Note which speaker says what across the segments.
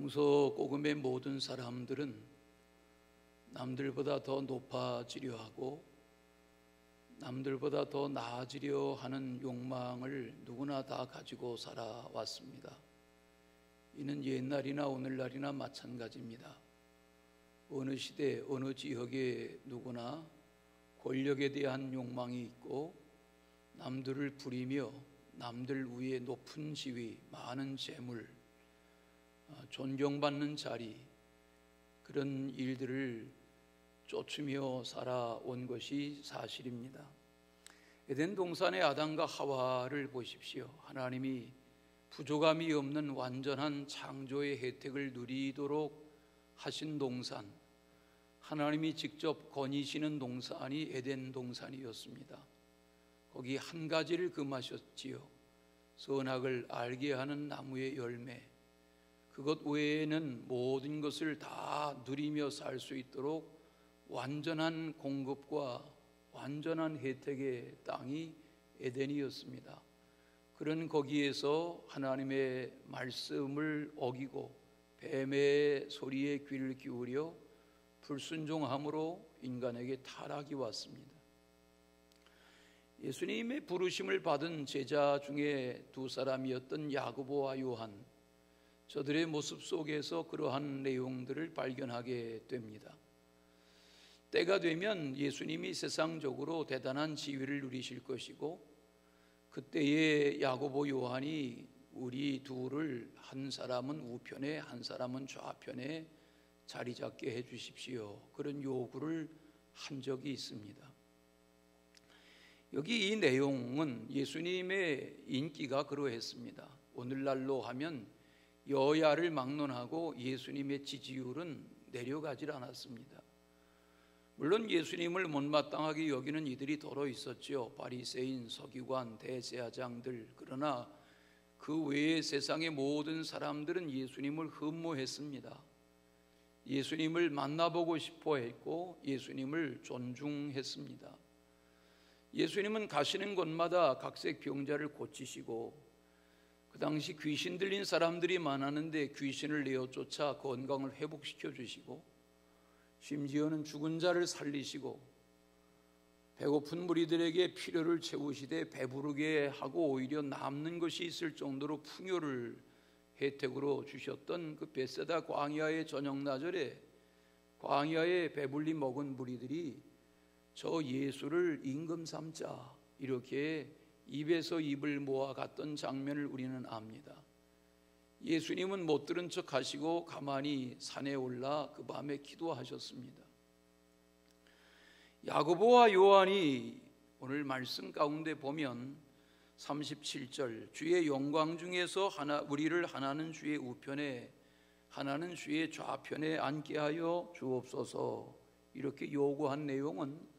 Speaker 1: 동서고금의 모든 사람들은 남들보다 더 높아지려 하고 남들보다 더 나아지려 하는 욕망을 누구나 다 가지고 살아왔습니다. 이는 옛날이나 오늘날이나 마찬가지입니다. 어느 시대 어느 지역에 누구나 권력에 대한 욕망이 있고 남들을 부리며 남들 위에 높은 지위, 많은 재물, 존경받는 자리, 그런 일들을 쫓으며 살아온 것이 사실입니다. 에덴 동산의 아담과 하와를 보십시오. 하나님이 부족함이 없는 완전한 창조의 혜택을 누리도록 하신 동산, 하나님이 직접 거니시는 동산이 에덴 동산이었습니다. 거기 한 가지를 금하셨지요. 선악을 알게 하는 나무의 열매, 그것 외에는 모든 것을 다 누리며 살 수 있도록 완전한 공급과 완전한 혜택의 땅이 에덴이었습니다. 그런 거기에서 하나님의 말씀을 어기고 뱀의 소리에 귀를 기울여 불순종함으로 인간에게 타락이 왔습니다. 예수님의 부르심을 받은 제자 중에 두 사람이었던 야고보와 요한, 저들의 모습 속에서 그러한 내용들을 발견하게 됩니다. 때가 되면 예수님이 세상적으로 대단한 지위를 누리실 것이고 그때에 야고보 요한이 우리 둘을 한 사람은 우편에 한 사람은 좌편에 자리 잡게 해 주십시오, 그런 요구를 한 적이 있습니다. 여기 이 내용은 예수님의 인기가 그러했습니다. 오늘날로 하면 여야를 막론하고 예수님의 지지율은 내려가질 않았습니다. 물론 예수님을 못마땅하게 여기는 이들이 더러 있었죠. 바리새인, 서기관, 대제사장들. 그러나 그 외의 세상의 모든 사람들은 예수님을 흠모했습니다. 예수님을 만나보고 싶어 했고 예수님을 존중했습니다. 예수님은 가시는 곳마다 각색 병자를 고치시고 그 당시 귀신 들린 사람들이 많았는데 귀신을 내어 쫓아 건강을 회복시켜 주시고 심지어는 죽은 자를 살리시고 배고픈 무리들에게 필요를 채우시되 배부르게 하고 오히려 남는 것이 있을 정도로 풍요를 혜택으로 주셨던 그 베세다 광야의 저녁나절에 광야에 배불리 먹은 무리들이 저 예수를 임금 삼자 이렇게 입에서 입을 모아 갔던 장면을 우리는 압니다. 예수님은 못 들은 척 하시고 가만히 산에 올라 그 밤에 기도하셨습니다. 야고보와 요한이 오늘 말씀 가운데 보면 37절, 주의 영광 중에서 우리를 하나는 주의 우편에 하나는 주의 좌편에 앉게 하여 주옵소서, 이렇게 요구한 내용은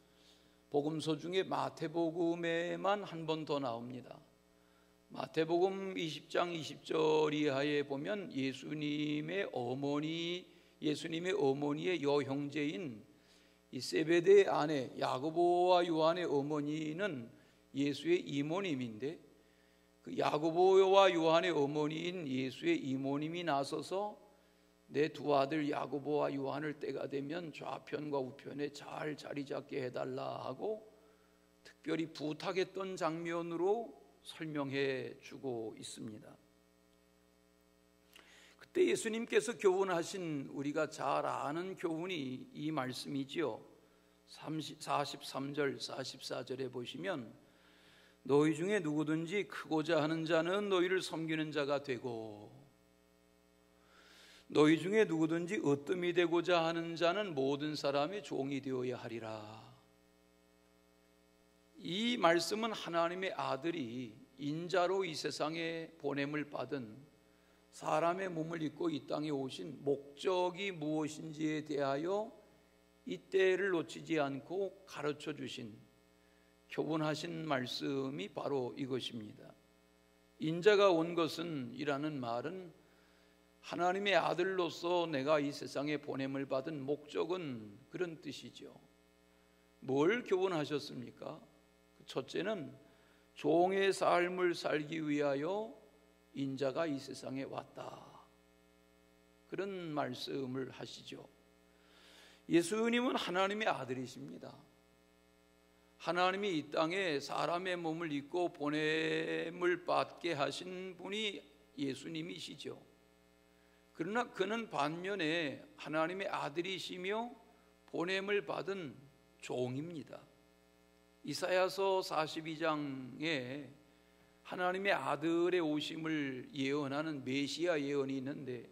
Speaker 1: 복음서 중에 마태복음에만 한 번 더 나옵니다. 마태복음 20장 20절 이하에 보면 예수님의 어머니의 여형제인 이 세베대의 아내 야고보와 요한의 어머니는 예수의 이모님인데 그 야고보와 요한의 어머니인 예수의 이모님이 나서서 내 두 아들 야고보와 요한을 때가 되면 좌편과 우편에 잘 자리 잡게 해달라 하고 특별히 부탁했던 장면으로 설명해 주고 있습니다. 그때 예수님께서 교훈하신 우리가 잘 아는 교훈이 이 말씀이지요. 43절 44절에 보시면 너희 중에 누구든지 크고자 하는 자는 너희를 섬기는 자가 되고 너희 중에 누구든지 으뜸이 되고자 하는 자는 모든 사람의 종이 되어야 하리라. 이 말씀은 하나님의 아들이 인자로 이 세상에 보냄을 받은 사람의 몸을 입고 이 땅에 오신 목적이 무엇인지에 대하여 이 때를 놓치지 않고 가르쳐 주신 교훈하신 말씀이 바로 이것입니다. 인자가 온 것은 이라는 말은 하나님의 아들로서 내가 이 세상에 보냄을 받은 목적은 그런 뜻이죠. 뭘 교훈하셨습니까? 첫째는 종의 삶을 살기 위하여 인자가 이 세상에 왔다. 그런 말씀을 하시죠. 예수님은 하나님의 아들이십니다. 하나님이 이 땅에 사람의 몸을 입고 보냄을 받게 하신 분이 예수님이시죠. 그러나 그는 반면에 하나님의 아들이시며 보냄을 받은 종입니다. 이사야서 42장에 하나님의 아들의 오심을 예언하는 메시아 예언이 있는데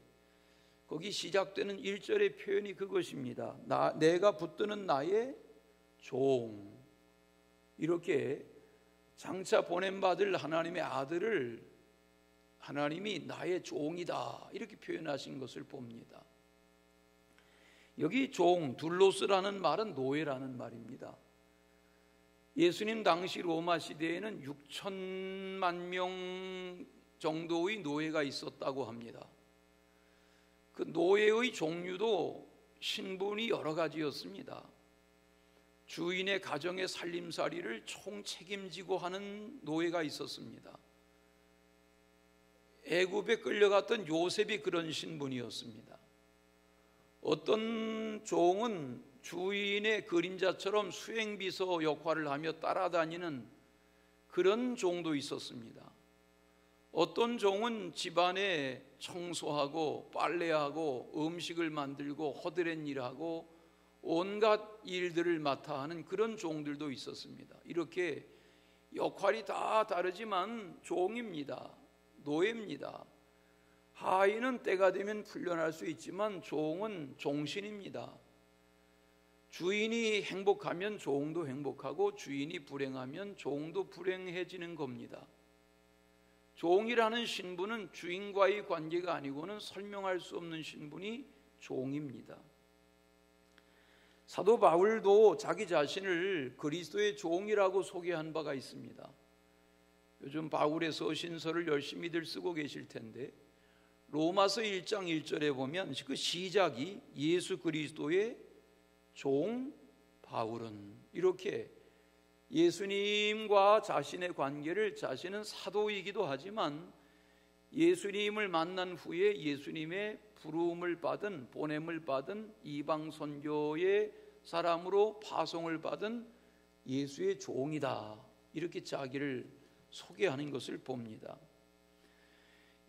Speaker 1: 거기 시작되는 1절의 표현이 그것입니다. 내가 붙드는 나의 종. 이렇게 장차 보냄받을 하나님의 아들을 하나님이 나의 종이다 이렇게 표현하신 것을 봅니다. 여기 종, 둘로스라는 말은 노예라는 말입니다. 예수님 당시 로마 시대에는 6천만 명 정도의 노예가 있었다고 합니다. 그 노예의 종류도 신분이 여러 가지였습니다. 주인의 가정의 살림살이를 총책임지고 하는 노예가 있었습니다. 애굽에 끌려갔던 요셉이 그런 신분이었습니다. 어떤 종은 주인의 그림자처럼 수행비서 역할을 하며 따라다니는 그런 종도 있었습니다. 어떤 종은 집안에 청소하고 빨래하고 음식을 만들고 허드렛 일하고 온갖 일들을 맡아 하는 그런 종들도 있었습니다. 이렇게 역할이 다 다르지만 종입니다. 노예입니다. 하인은 때가 되면 풀려날 수 있지만 종은 종신입니다. 주인이 행복하면 종도 행복하고 주인이 불행하면 종도 불행해지는 겁니다. 종이라는 신분은 주인과의 관계가 아니고는 설명할 수 없는 신분이 종입니다. 사도 바울도 자기 자신을 그리스도의 종이라고 소개한 바가 있습니다. 요즘 바울의 서신서를 열심히들 쓰고 계실 텐데 로마서 1장 1절에 보면 그 시작이 예수 그리스도의 종 바울은 이렇게 예수님과 자신의 관계를 자신은 사도이기도 하지만 예수님을 만난 후에 예수님의 부름을 받은 보냄을 받은 이방 선교의 사람으로 파송을 받은 예수의 종이다 이렇게 자기를 소개하는 것을 봅니다.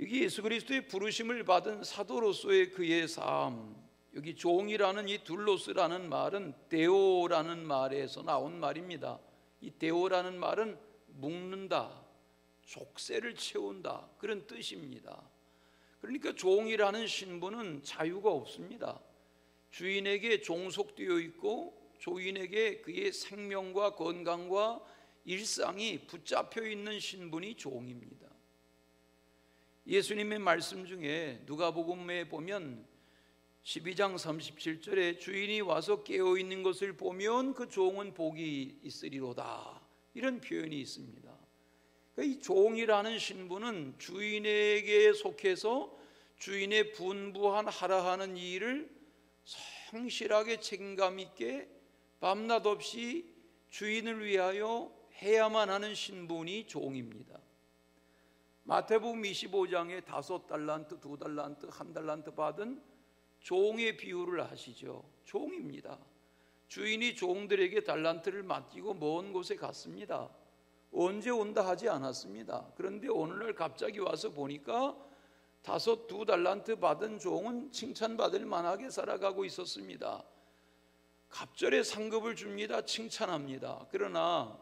Speaker 1: 여기 예수 그리스도의 부르심을 받은 사도로서의 그의 삶, 여기 종이라는 이 둘로스라는 말은 데오라는 말에서 나온 말입니다. 이 데오라는 말은 묶는다, 족쇄를 채운다 그런 뜻입니다. 그러니까 종이라는 신분은 자유가 없습니다. 주인에게 종속되어 있고 주인에게 그의 생명과 건강과 일상이 붙잡혀 있는 신분이 종입니다. 예수님의 말씀 중에 누가복음에 보면 12장 37절에 주인이 와서 깨어있는 것을 보면 그 종은 복이 있으리로다 이런 표현이 있습니다. 그러니까 이 종이라는 신분은 주인에게 속해서 주인의 분부한 하라 하는 일을 성실하게 책임감 있게 밤낮 없이 주인을 위하여 해야만 하는 신분이 종입니다. 마태복음 25장에 5달란트, 2달란트, 1달란트 받은 종의 비유를 하시죠. 종입니다. 주인이 종들에게 달란트를 맡기고 먼 곳에 갔습니다. 언제 온다 하지 않았습니다. 그런데 오늘날 갑자기 와서 보니까 2달란트 받은 종은 칭찬받을 만하게 살아가고 있었습니다. 갑절에 상급을 줍니다. 칭찬합니다. 그러나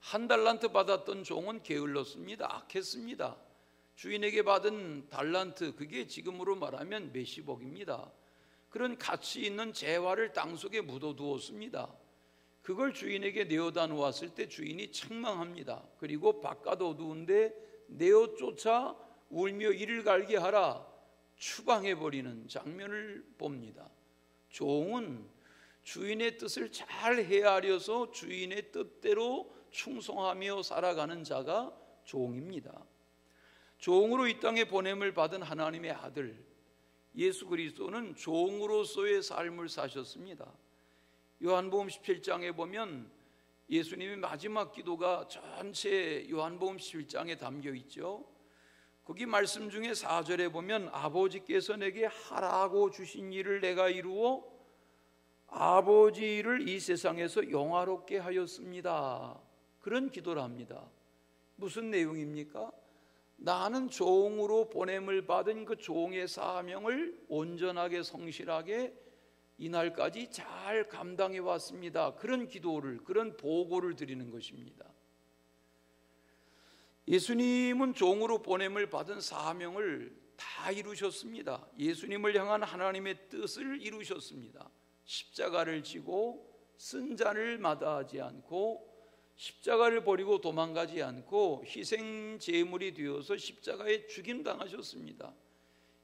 Speaker 1: 1달란트 받았던 종은 게을렀습니다. 악했습니다. 주인에게 받은 달란트, 그게 지금으로 말하면 몇십억입니다. 그런 가치 있는 재화를 땅속에 묻어두었습니다. 그걸 주인에게 내어다 놓았을 때 주인이 책망합니다. 그리고 바깥 어두운데 내어 쫓아 울며 이를 갈게 하라 추방해버리는 장면을 봅니다. 종은 주인의 뜻을 잘 헤아려서 주인의 뜻대로 충성하며 살아가는 자가 종입니다. 종으로 이 땅에 보냄을 받은 하나님의 아들 예수 그리스도는 종으로서의 삶을 사셨습니다. 요한복음 17장에 보면 예수님의 마지막 기도가 전체 요한복음 17장에 담겨 있죠. 거기 말씀 중에 4절에 보면 아버지께서 내게 하라고 주신 일을 내가 이루어 아버지를 이 세상에서 영화롭게 하였습니다. 그런 기도를 합니다. 무슨 내용입니까? 나는 종으로 보냄을 받은 그 종의 사명을 온전하게 성실하게 이날까지 잘 감당해 왔습니다. 그런 기도를, 그런 보고를 드리는 것입니다. 예수님은 종으로 보냄을 받은 사명을 다 이루셨습니다. 예수님을 향한 하나님의 뜻을 이루셨습니다. 십자가를 지고 쓴 잔을 마다하지 않고 십자가를 버리고 도망가지 않고 희생 제물이 되어서 십자가에 죽임당하셨습니다.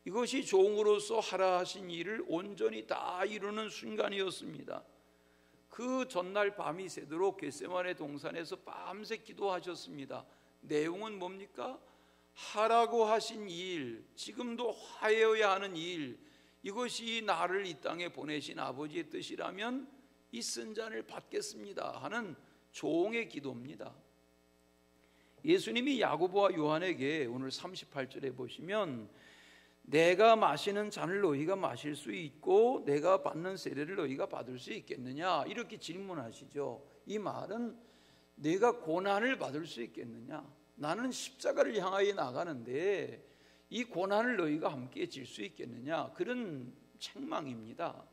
Speaker 1: 이것이 종으로서 하라 하신 일을 온전히 다 이루는 순간이었습니다. 그 전날 밤이 새도록 겟세마네 동산에서 밤새 기도하셨습니다. 내용은 뭡니까? 하라고 하신 일, 지금도 하여야 하는 일, 이것이 나를 이 땅에 보내신 아버지의 뜻이라면 이 쓴 잔을 받겠습니다 하는 종의 기도입니다. 예수님이 야고보와 요한에게 오늘 38절에 보시면 내가 마시는 잔을 너희가 마실 수 있고 내가 받는 세례를 너희가 받을 수 있겠느냐 이렇게 질문하시죠. 이 말은 내가 고난을 받을 수 있겠느냐, 나는 십자가를 향하여 나가는데 이 고난을 너희가 함께 질 수 있겠느냐, 그런 책망입니다.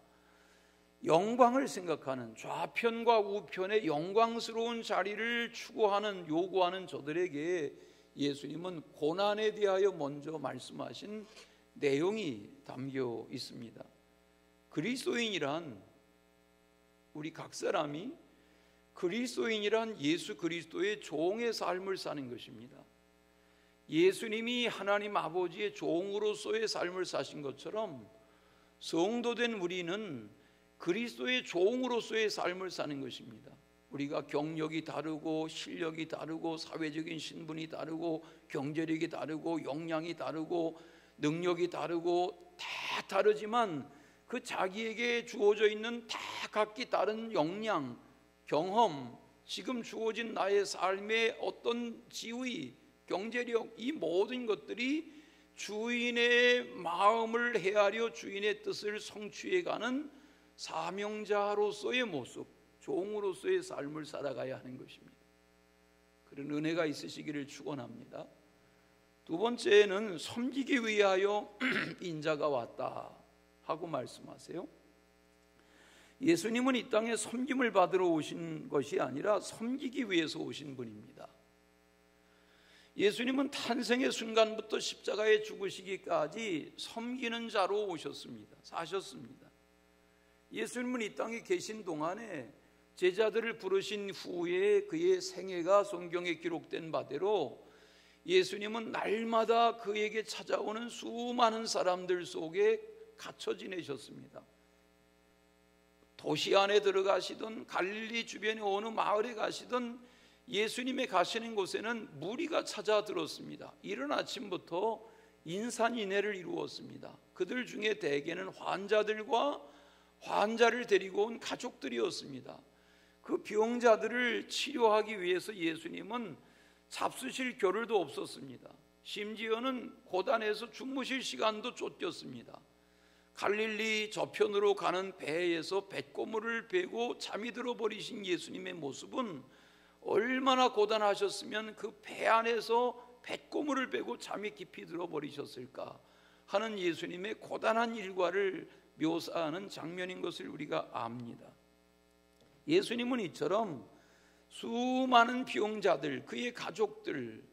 Speaker 1: 영광을 생각하는, 좌편과 우편의 영광스러운 자리를 추구하는, 요구하는 저들에게 예수님은 고난에 대하여 먼저 말씀하신 내용이 담겨 있습니다. 그리스도인이란, 우리 각 사람이 그리스도인이란 예수 그리스도의 종의 삶을 사는 것입니다. 예수님이 하나님 아버지의 종으로서의 삶을 사신 것처럼 성도된 우리는 그리스도의 종으로서의 삶을 사는 것입니다. 우리가 경력이 다르고 실력이 다르고 사회적인 신분이 다르고 경제력이 다르고 역량이 다르고 능력이 다르고 다 다르지만 그 자기에게 주어져 있는 다 각기 다른 역량, 경험, 지금 주어진 나의 삶의 어떤 지위, 경제력, 이 모든 것들이 주인의 마음을 헤아려 주인의 뜻을 성취해가는 사명자로서의 모습, 종으로서의 삶을 살아가야 하는 것입니다. 그런 은혜가 있으시기를 축원합니다. 두 번째는 섬기기 위하여 인자가 왔다 하고 말씀하세요. 예수님은 이 땅에 섬김을 받으러 오신 것이 아니라 섬기기 위해서 오신 분입니다. 예수님은 탄생의 순간부터 십자가에 죽으시기까지 섬기는 자로 오셨습니다. 사셨습니다. 예수님은 이 땅에 계신 동안에 제자들을 부르신 후에 그의 생애가 성경에 기록된 바대로 예수님은 날마다 그에게 찾아오는 수많은 사람들 속에 갇혀 지내셨습니다. 도시 안에 들어가시든 갈릴리 주변에 어느 마을에 가시든 예수님의 가시는 곳에는 무리가 찾아들었습니다. 이른 아침부터 인산인해를 이루었습니다. 그들 중에 대개는 환자들과 환자를 데리고 온 가족들이었습니다. 그 병자들을 치료하기 위해서 예수님은 잡수실 겨를도 없었습니다. 심지어는 고단에서 주무실 시간도 쫓겼습니다. 갈릴리 저편으로 가는 배에서 뱃고물을 베고 잠이 들어버리신 예수님의 모습은 얼마나 고단하셨으면 그 배 안에서 뱃고물을 베고 잠이 깊이 들어버리셨을까 하는 예수님의 고단한 일과를 묘사하는 장면인 것을 우리가 압니다. 예수님은 이처럼 수많은 병자들, 그의 가족들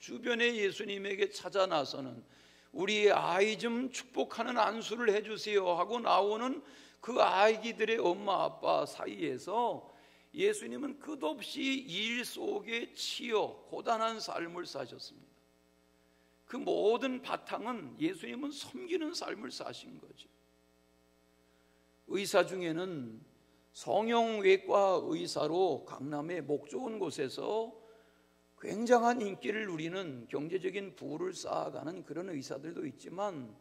Speaker 1: 주변에 예수님에게 찾아 나서는, 우리의 아이 좀 축복하는 안수를 해주세요 하고 나오는 그 아이들의 엄마 아빠 사이에서 예수님은 끝없이 일 속에 치여 고단한 삶을 사셨습니다. 그 모든 바탕은 예수님은 섬기는 삶을 사신 거죠. 의사 중에는 성형외과 의사로 강남의 목 좋은 곳에서 굉장한 인기를 누리는, 경제적인 부를 쌓아가는 그런 의사들도 있지만,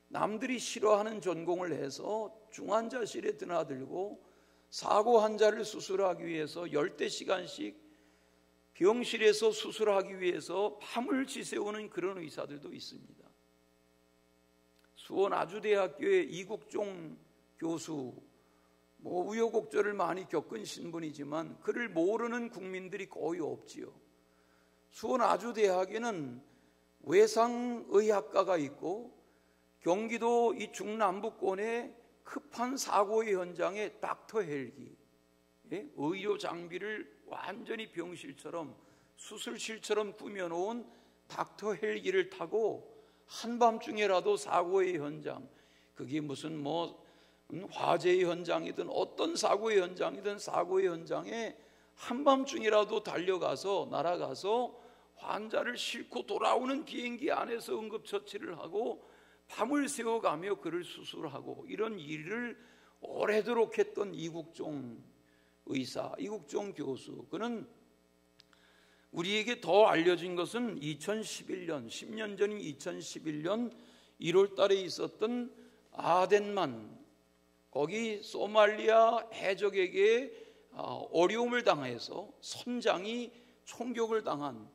Speaker 1: 남들이 싫어하는 전공을 해서 중환자실에 드나들고 사고 환자를 수술하기 위해서 열대 시간씩 병실에서 수술하기 위해서 밤을 지새우는 그런 의사들도 있습니다. 수원 아주대학교의 이국종 교수, 우여곡절을 많이 겪은 신분이지만 그를 모르는 국민들이 거의 없지요. 수원 아주대학에는 외상의학과가 있고 경기도 이 중남부권의 급한 사고의 현장에 닥터 헬기, 의료 장비를 완전히 병실처럼 수술실처럼 꾸며놓은 닥터 헬기를 타고 한밤중에라도 사고의 현장, 그게 무슨 화재의 현장이든 어떤 사고의 현장이든 사고의 현장에 한밤중이라도 달려가서 날아가서 환자를 싣고 돌아오는 비행기 안에서 응급처치를 하고 밤을 새워가며 그를 수술하고 이런 일을 오래도록 했던 이국종 의사, 이국종 교수, 그는 우리에게 더 알려진 것은 2011년, 10년 전인 2011년 1월 달에 있었던 아덴만, 거기 소말리아 해적에게 어려움을 당해서 선장이 총격을 당한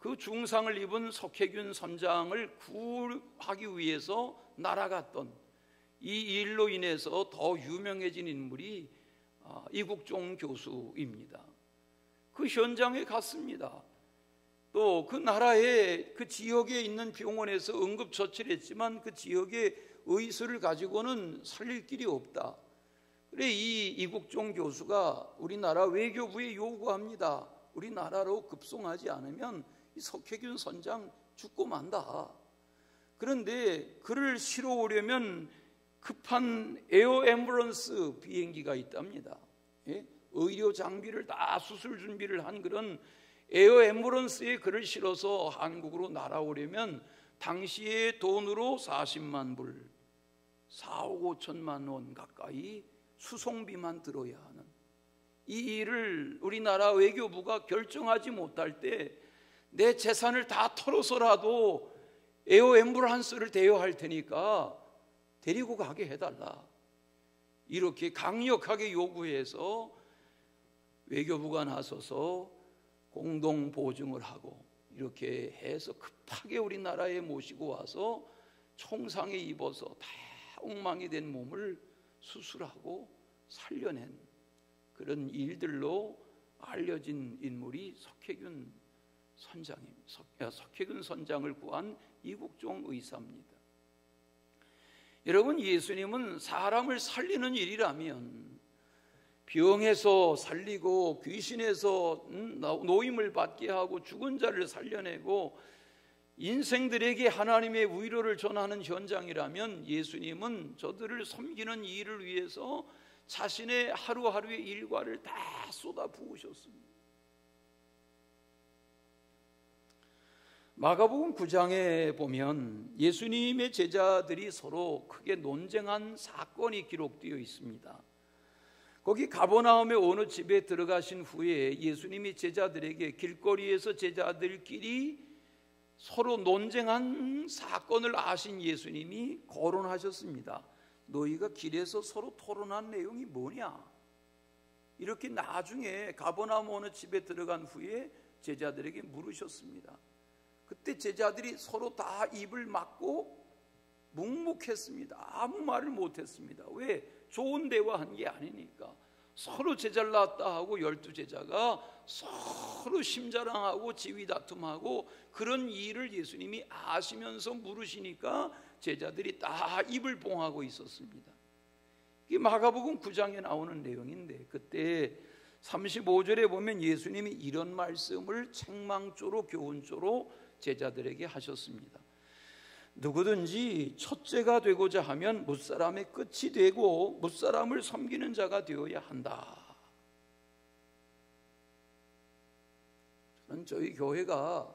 Speaker 1: 그 중상을 입은 석혜균 선장을 구하기 위해서 날아갔던 이 일로 인해서 더 유명해진 인물이 이국종 교수입니다. 그 현장에 갔습니다. 또 그 나라의 그 지역에 있는 병원에서 응급처치를 했지만 그 지역의 의술을 가지고는 살릴 길이 없다. 그래 이 이국종 교수가 우리나라 외교부에 요구합니다. 우리나라로 급송하지 않으면 이 석혜균 선장 죽고 만다. 그런데 그를 실어 오려면 급한 에어 앰뷸런스 비행기가 있답니다. 의료 장비를 다 수술 준비를 한 그런 에어 앰뷸런스에 그를 실어서 한국으로 날아오려면 당시의 돈으로 40만 불, 4억 5천만 원 가까이 수송비만 들어야 하는 이 일을 우리나라 외교부가 결정하지 못할 때 내 재산을 다 털어서라도 에어 앰뷸런스를 대여할 테니까 데리고 가게 해달라. 이렇게 강력하게 요구해서 외교부가 나서서 공동 보증을 하고 이렇게 해서 급하게 우리나라에 모시고 와서 총상에 입어서 다 엉망이 된 몸을 수술하고 살려낸 그런 일들로 알려진 인물이 석혜균 선장입니다. 석혜균 선장을 구한 이국종 의사입니다. 여러분, 예수님은 사람을 살리는 일이라면 병에서 살리고 귀신에서 노임을 받게 하고 죽은 자를 살려내고 인생들에게 하나님의 위로를 전하는 현장이라면 예수님은 저들을 섬기는 일을 위해서 자신의 하루하루의 일과를 다 쏟아 부으셨습니다. 마가복음 9장에 보면 예수님의 제자들이 서로 크게 논쟁한 사건이 기록되어 있습니다. 거기 가버나움의 어느 집에 들어가신 후에 예수님이 제자들에게 길거리에서 제자들끼리 서로 논쟁한 사건을 아신 예수님이 거론하셨습니다. 너희가 길에서 서로 토론한 내용이 뭐냐? 이렇게 나중에 가버나움 어느 집에 들어간 후에 제자들에게 물으셨습니다. 그때 제자들이 서로 다 입을 막고 묵묵했습니다. 아무 말을 못했습니다. 왜? 좋은 대화한 게 아니니까. 서로 제자를 낳았다 하고 12제자가 서로 심자랑하고 지위다툼하고 그런 일을 예수님이 아시면서 물으시니까 제자들이 다 입을 봉하고 있었습니다. 이게 마가복음 9장에 나오는 내용인데 그때 35절에 보면 예수님이 이런 말씀을 책망조로 교훈조로 제자들에게 하셨습니다. 누구든지 첫째가 되고자 하면 무사람의 끝이 되고 무사람을 섬기는 자가 되어야 한다. 저는 저희 교회가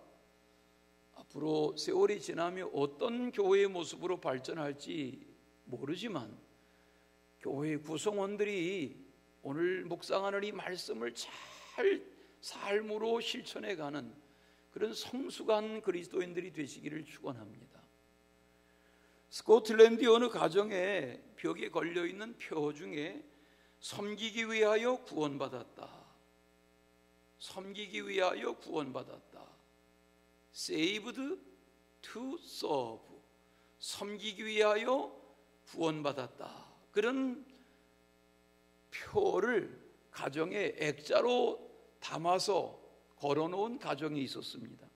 Speaker 1: 앞으로 세월이 지나면 어떤 교회의 모습으로 발전할지 모르지만 교회 구성원들이 오늘 묵상하는 이 말씀을 잘 삶으로 실천해가는 그런 성숙한 그리스도인들이 되시기를 축원합니다. 스코틀랜드 어느 가정에 벽에 걸려있는 표 중에 섬기기 위하여 구원받았다, 섬기기 위하여 구원받았다. Saved to serve. 섬기기 위하여 구원받았다. 그런 표를 가정의 액자로 담아서 걸어놓은 가정이 있었습니다.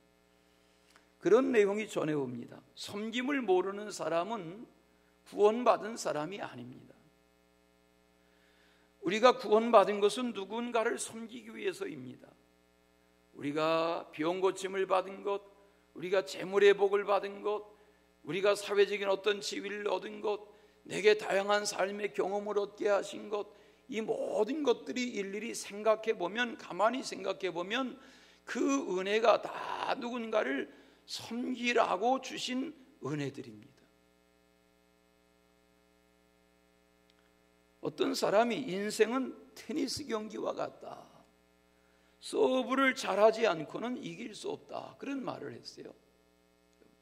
Speaker 1: 그런 내용이 전해옵니다. 섬김을 모르는 사람은 구원받은 사람이 아닙니다. 우리가 구원받은 것은 누군가를 섬기기 위해서입니다. 우리가 병 고침을 받은 것, 우리가 재물의 복을 받은 것, 우리가 사회적인 어떤 지위를 얻은 것, 내게 다양한 삶의 경험을 얻게 하신 것, 이 모든 것들이 일일이 생각해 보면, 가만히 생각해 보면 그 은혜가 다 누군가를 섬기라고 주신 은혜들입니다. 어떤 사람이 인생은 테니스 경기와 같다. 서브를 잘하지 않고는 이길 수 없다. 그런 말을 했어요.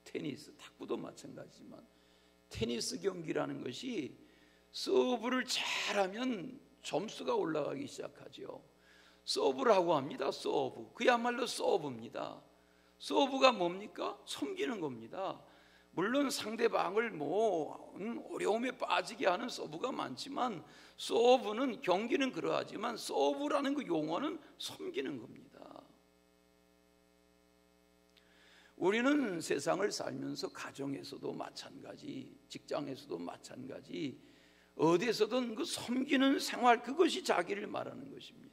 Speaker 1: 테니스, 탁구도 마찬가지지만 테니스 경기라는 것이 서브를 잘하면 점수가 올라가기 시작하죠. 서브라고 합니다. 서브. 그야말로 서브입니다. 서브가 뭡니까? 섬기는 겁니다. 물론 상대방을 어려움에 빠지게 하는 서브가 많지만, 서브는, 경기는 그러하지만 서브라는 그 용어는 섬기는 겁니다. 우리는 세상을 살면서 가정에서도 마찬가지, 직장에서도 마찬가지, 어디에서든 그 섬기는 생활, 그것이 자기를 말하는 것입니다.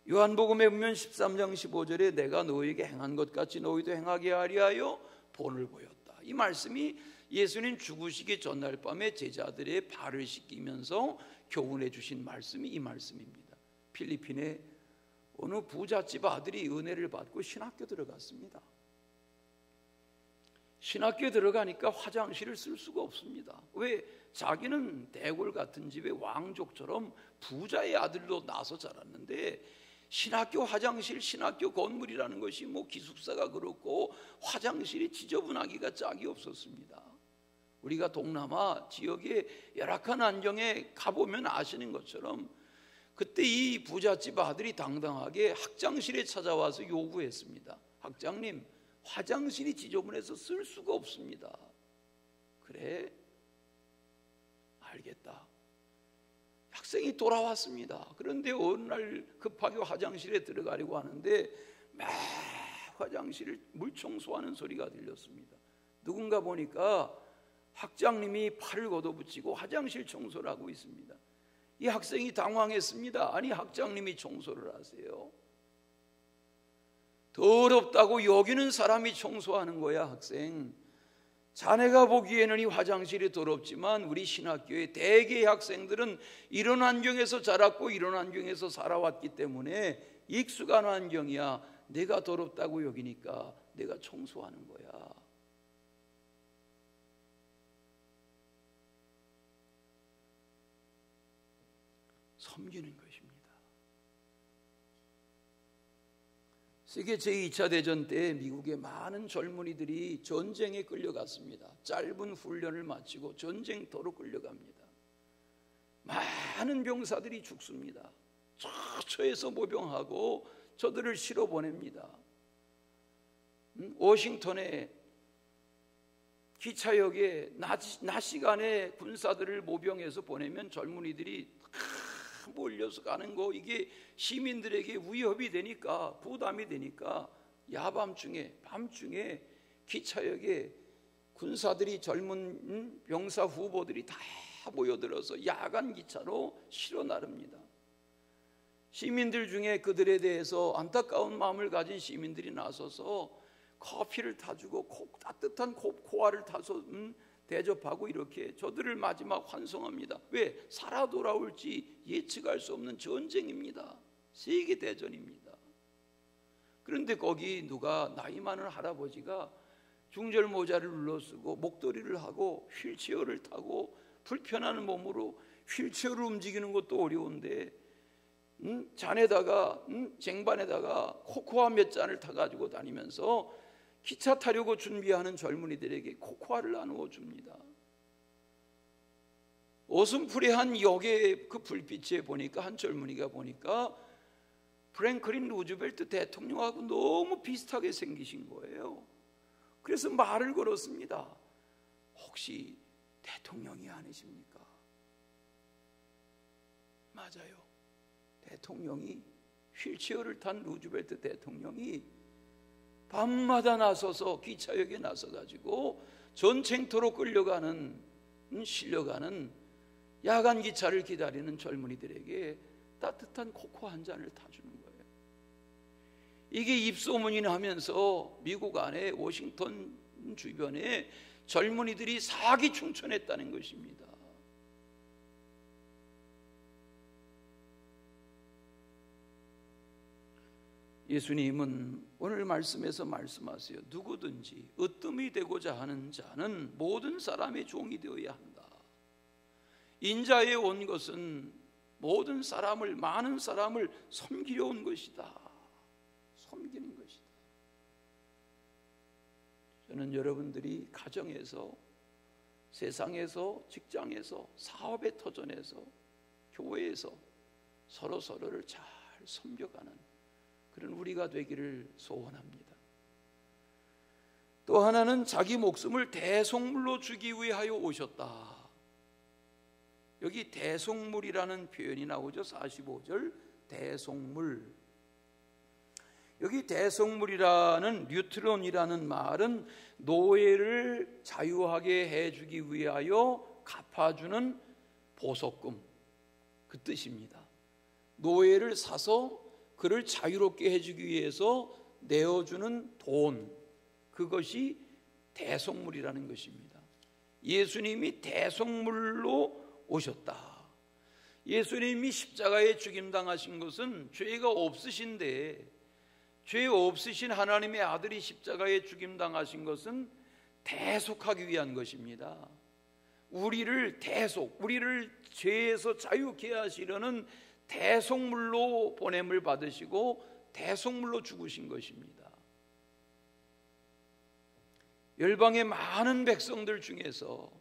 Speaker 1: 요한복음에 보면 13장 15절에 내가 너희에게 행한 것 같이 너희도 행하게 하리하여 본을 보였다. 이 말씀이 예수님 죽으시기 전날 밤에 제자들의 발을 씻기면서 교훈해 주신 말씀이 이 말씀입니다. 필리핀에 어느 부잣집 아들이 은혜를 받고 신학교 들어갔습니다. 신학교에 들어가니까 화장실을 쓸 수가 없습니다. 왜? 자기는 대골 같은 집의 왕족처럼 부자의 아들로 나서 자랐는데, 신학교 화장실, 신학교 건물이라는 것이 기숙사가 그렇고 화장실이 지저분하기가 짝이 없었습니다. 우리가 동남아 지역의 열악한 환경에 가보면 아시는 것처럼 그때 이 부잣집 아들이 당당하게 학장실에 찾아와서 요구했습니다. 학장님, 화장실이 지저분해서 쓸 수가 없습니다. 그래? 알겠다. 학생이 돌아왔습니다. 그런데 어느 날 급하게 화장실에 들어가려고 하는데 막 화장실을 물청소하는 소리가 들렸습니다. 누군가 보니까 학장님이 팔을 걷어붙이고 화장실 청소를 하고 있습니다. 이 학생이 당황했습니다. 아니, 학장님이 청소를 하세요? 더럽다고 여기는 사람이 청소하는 거야, 학생. 자네가 보기에는 이 화장실이 더럽지만 우리 신학교의 대개의 학생들은 이런 환경에서 자랐고 이런 환경에서 살아왔기 때문에 익숙한 환경이야. 내가 더럽다고 여기니까 내가 청소하는 거야. 섬기는 것입니다. 세계 제2차 대전 때 미국의 많은 젊은이들이 전쟁에 끌려갔습니다. 짧은 훈련을 마치고 전쟁터로 끌려갑니다. 많은 병사들이 죽습니다. 처처에서 모병하고 저들을 실어 보냅니다. 워싱턴의 기차역에 낮 시간에 군사들을 모병해서 보내면 젊은이들이 몰려서 가는 거, 이게 시민들에게 위협이 되니까, 부담이 되니까 야밤중에, 밤중에 기차역에 군사들이, 젊은 병사 후보들이 다 모여들어서 야간 기차로 실어 나릅니다. 시민들 중에 그들에 대해서 안타까운 마음을 가진 시민들이 나서서 커피를 타주고 따뜻한 코코아를 타서 대접하고 이렇게 저들을 마지막 환송합니다. 왜? 살아 돌아올지 예측할 수 없는 전쟁입니다. 세계대전입니다. 그런데 거기 누가 나이 많은 할아버지가 중절 모자를 눌러쓰고 목도리를 하고 휠체어를 타고 불편한 몸으로 휠체어를 움직이는 것도 어려운데 잔에다가 쟁반에다가 코코아 몇 잔을 타가지고 다니면서 기차 타려고 준비하는 젊은이들에게 코코아를 나누어 줍니다. 어슴푸레한 역의 그 불빛에 보니까 한 젊은이가 보니까 프랭클린 루즈벨트 대통령하고 너무 비슷하게 생기신 거예요. 그래서 말을 걸었습니다. 혹시 대통령이 아니십니까? 맞아요. 대통령이, 휠체어를 탄 루즈벨트 대통령이 밤마다 나서서 기차역에 나서가지고 전쟁터로 실려가는 야간 기차를 기다리는 젊은이들에게 따뜻한 코코 한 잔을 타주는 거예요. 이게 입소문이 나면서 미국 안에 워싱턴 주변에 젊은이들이 사기 충천했다는 것입니다. 예수님은 오늘 말씀에서 말씀하세요. 누구든지 으뜸이 되고자 하는 자는 모든 사람의 종이 되어야 한다. 인자에 온 것은 모든 사람을, 많은 사람을 섬기려 온 것이다. 섬기는 것이다. 저는 여러분들이 가정에서, 세상에서, 직장에서, 사업의 터전에서, 교회에서 서로서로를 잘 섬겨가는 그런 우리가 되기를 소원합니다. 또 하나는 자기 목숨을 대속물로 주기 위하여 오셨다. 여기 대속물이라는 표현이 나오죠. 45절 대속물. 여기 대속물이라는 뉴트론이라는 말은 노예를 자유하게 해주기 위하여 갚아주는 보석금, 그 뜻입니다. 노예를 사서 그를 자유롭게 해주기 위해서 내어주는 돈, 그것이 대속물이라는 것입니다. 예수님이 대속물로 오셨다. 예수님이 십자가에 죽임당하신 것은 죄가 없으신데, 죄 없으신 하나님의 아들이 십자가에 죽임당하신 것은 대속하기 위한 것입니다. 우리를 죄에서 자유케 하시려는 대속물로 보냄을 받으시고 대속물로 죽으신 것입니다. 열방의 많은 백성들 중에서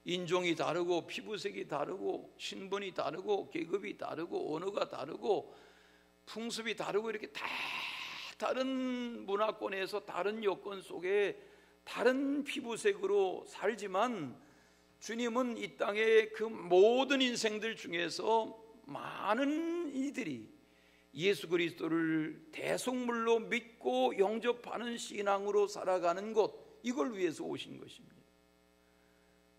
Speaker 1: 인종이 다르고 피부색이 다르고 신분이 다르고 계급이 다르고 언어가 다르고 풍습이 다르고 이렇게 다 다른 문화권에서 다른 여건 속에 다른 피부색으로 살지만 주님은 이 땅의 그 모든 인생들 중에서 많은 이들이 예수 그리스도를 대속물로 믿고 영접하는 신앙으로 살아가는 것, 이걸 위해서 오신 것입니다.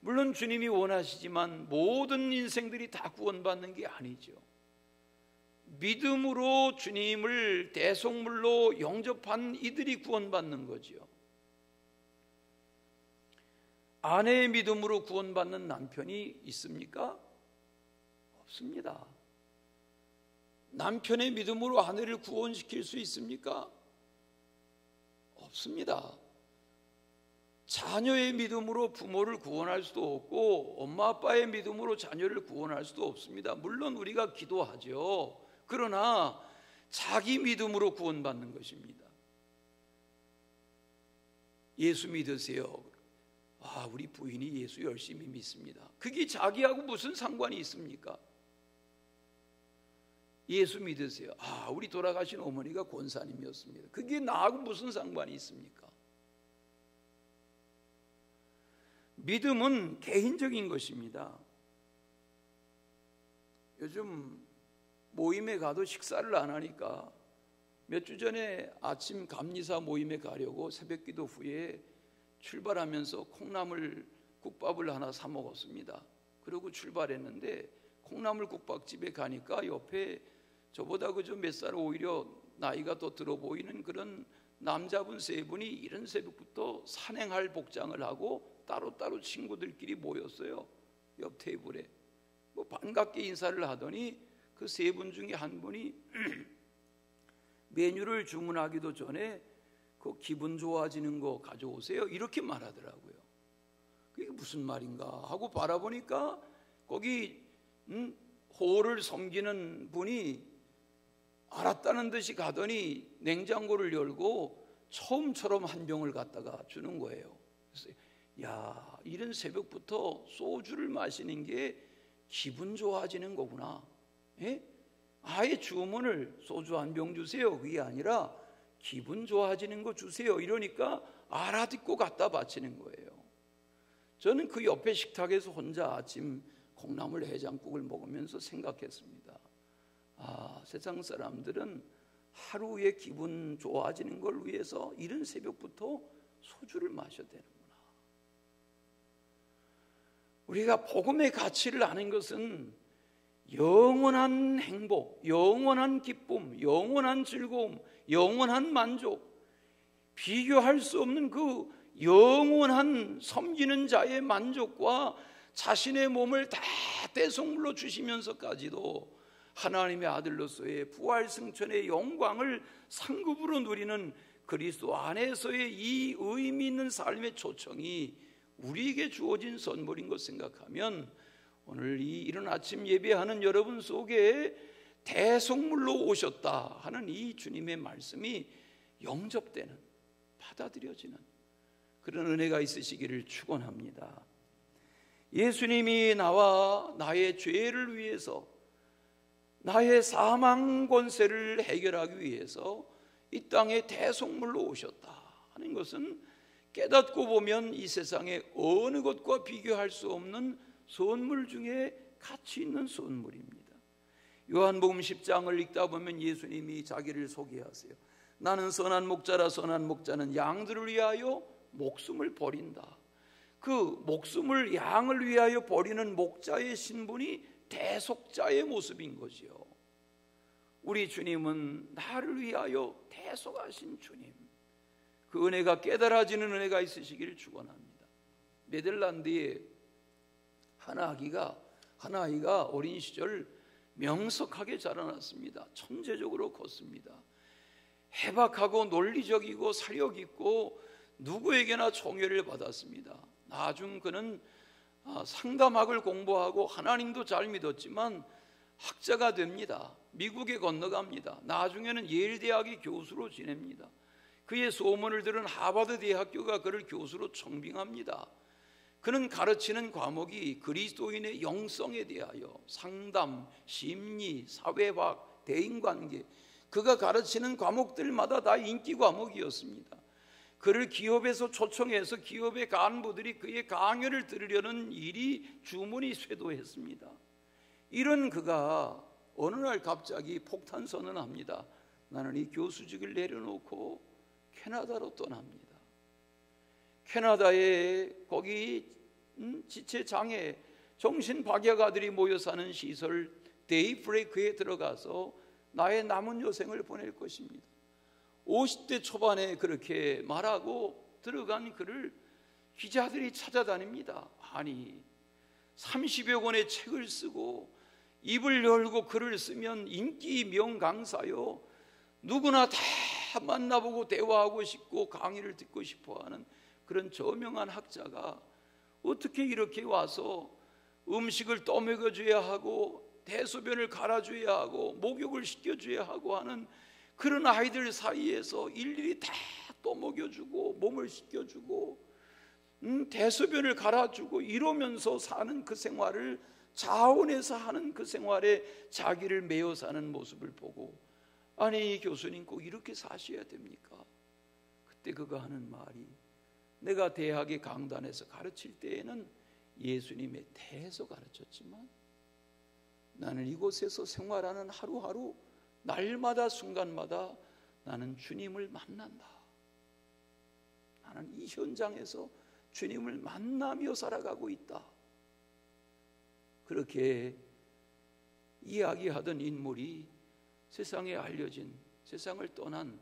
Speaker 1: 물론 주님이 원하시지만 모든 인생들이 다 구원받는 게 아니죠. 믿음으로 주님을 대속물로 영접한 이들이 구원받는 거죠. 아내의 믿음으로 구원받는 남편이 있습니까? 없습니다. 남편의 믿음으로 아내를 구원시킬 수 있습니까? 없습니다. 자녀의 믿음으로 부모를 구원할 수도 없고 엄마 아빠의 믿음으로 자녀를 구원할 수도 없습니다. 물론 우리가 기도하죠. 그러나 자기 믿음으로 구원받는 것입니다. 예수 믿으세요. 우리 부인이 예수 열심히 믿습니다. 그게 자기하고 무슨 상관이 있습니까? 예수 믿으세요. 우리 돌아가신 어머니가 권사님이었습니다. 그게 나하고 무슨 상관이 있습니까? 믿음은 개인적인 것입니다. 요즘 모임에 가도 식사를 안 하니까 몇 주 전에 아침 감리사 모임에 가려고 새벽기도 후에 출발하면서 콩나물 국밥을 하나 사 먹었습니다. 그리고 출발했는데 콩나물 국밥집에 가니까 옆에 저보다 그저 몇 살 오히려 나이가 더 들어 보이는 그런 남자분 세 분이 이른 새벽부터 산행할 복장을 하고 따로따로 친구들끼리 모였어요. 옆 테이블에 반갑게 인사를 하더니 그 세 분 중에 한 분이 메뉴를 주문하기도 전에 그 기분 좋아지는 거 가져오세요, 이렇게 말하더라고요. 그게 무슨 말인가 하고 바라보니까 거기 호를 섬기는 분이 알았다는 듯이 가더니 냉장고를 열고 처음처럼 한 병을 갖다가 주는 거예요. 그래서 이른 새벽부터 소주를 마시는 게 기분 좋아지는 거구나. 예? 아예 주문을 소주 한 병 주세요, 그게 아니라 기분 좋아지는 거 주세요 이러니까 알아듣고 갖다 바치는 거예요. 저는 그 옆에 식탁에서 혼자 아침 콩나물 해장국을 먹으면서 생각했습니다. 세상 사람들은 하루에 기분 좋아지는 걸 위해서 이른 새벽부터 소주를 마셔야 되는구나. 우리가 복음의 가치를 아는 것은 영원한 행복, 영원한 기쁨, 영원한 즐거움, 영원한 만족, 비교할 수 없는 그 영원한 섬기는 자의 만족과 자신의 몸을 다 대속물로 주시면서까지도 하나님의 아들로서의 부활 승천의 영광을 상급으로 누리는 그리스도 안에서의 이 의미 있는 삶의 초청이 우리에게 주어진 선물인 것 생각하면 오늘 이 이른 아침 예배하는 여러분 속에 대속물로 오셨다 하는 이 주님의 말씀이 영접되는, 받아들여지는 그런 은혜가 있으시기를 축원합니다. 예수님이 나와 나의 죄를 위해서, 나의 사망 권세를 해결하기 위해서 이 땅에 대속물로 오셨다 하는 것은 깨닫고 보면 이 세상의 어느 것과 비교할 수 없는 선물 중에 가치 있는 선물입니다. 요한복음 10장을 읽다 보면 예수님이 자기를 소개하세요. 나는 선한 목자라, 선한 목자는 양들을 위하여 목숨을 버린다. 그 목숨을 양을 위하여 버리는 목자의 신분이 대속자의 모습인 것이요. 우리 주님은 나를 위하여 대속하신 주님, 그 은혜가 깨달아지는 은혜가 있으시기를 축원합니다. 네덜란드에 한 아이가 어린 시절 명석하게 자라났습니다. 천재적으로 컸습니다. 해박하고 논리적이고 사력 있고 누구에게나 총애를 받았습니다. 나중 그는 상담학을 공부하고 하나님도 잘 믿었지만 학자가 됩니다. 미국에 건너갑니다. 나중에는 예일 대학의 교수로 지냅니다. 그의 소문을 들은 하버드 대학교가 그를 교수로 청빙합니다. 그는 가르치는 과목이 그리스도인의 영성에 대하여 상담, 심리, 사회학, 대인관계, 그가 가르치는 과목들마다 다 인기 과목이었습니다. 그를 기업에서 초청해서 기업의 간부들이 그의 강연을 들으려는 일이 주문이 쇄도했습니다. 이런 그가 어느 날 갑자기 폭탄 선언합니다. 나는 이 교수직을 내려놓고 캐나다로 떠납니다. 캐나다에 거기 지체장애 정신박약아들이 모여 사는 시설 데이브레이크에 들어가서 나의 남은 여생을 보낼 것입니다. 50대 초반에 그렇게 말하고 들어간 그를 기자들이 찾아다닙니다. 아니 30여 권의 책을 쓰고 입을 열고 글을 쓰면 인기 명강사요, 누구나 다 만나보고 대화하고 싶고 강의를 듣고 싶어하는 그런 저명한 학자가 어떻게 이렇게 와서 음식을 떠먹여줘야 하고 대소변을 갈아줘야 하고 목욕을 시켜줘야 하고 하는 그런 아이들 사이에서 일일이 다 떠먹여주고 몸을 씻겨주고 대소변을 갈아주고 이러면서 사는 그 생활을 자원해서 하는 그 생활에 자기를 매여 사는 모습을 보고, 아니 교수님 꼭 이렇게 사셔야 됩니까? 그때 그가 하는 말이, 내가 대학의 강단에서 가르칠 때에는 예수님에 대해서 가르쳤지만 나는 이곳에서 생활하는 하루하루 날마다 순간마다 나는 주님을 만난다. 나는 이 현장에서 주님을 만나며 살아가고 있다. 그렇게 이야기하던 인물이 세상에 알려진, 세상을 떠난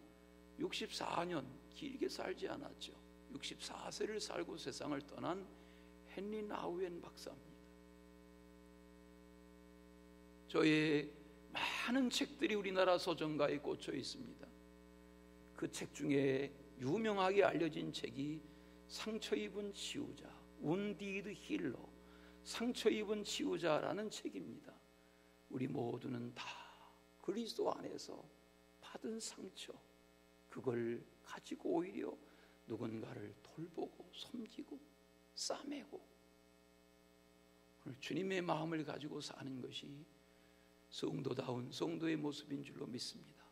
Speaker 1: 64년, 길게 살지 않았죠. 64세를 살고 세상을 떠난 헨리 나우엔 박사입니다. 저의 많은 책들이 우리나라 서점가에 꽂혀 있습니다. 그 책 중에 유명하게 알려진 책이 상처 입은 치유자, Wounded Healer, 상처 입은 치유자라는 책입니다. 우리 모두는 다 그리스도 안에서 받은 상처, 그걸 가지고 오히려 누군가를 돌보고 섬기고 싸매고 오늘 주님의 마음을 가지고 사는 것이 성도다운 성도의 모습인 줄로 믿습니다.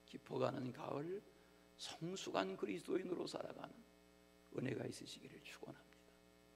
Speaker 1: 깊어가는 가을 성숙한 그리스도인으로 살아가는 은혜가 있으시기를 축원합니다.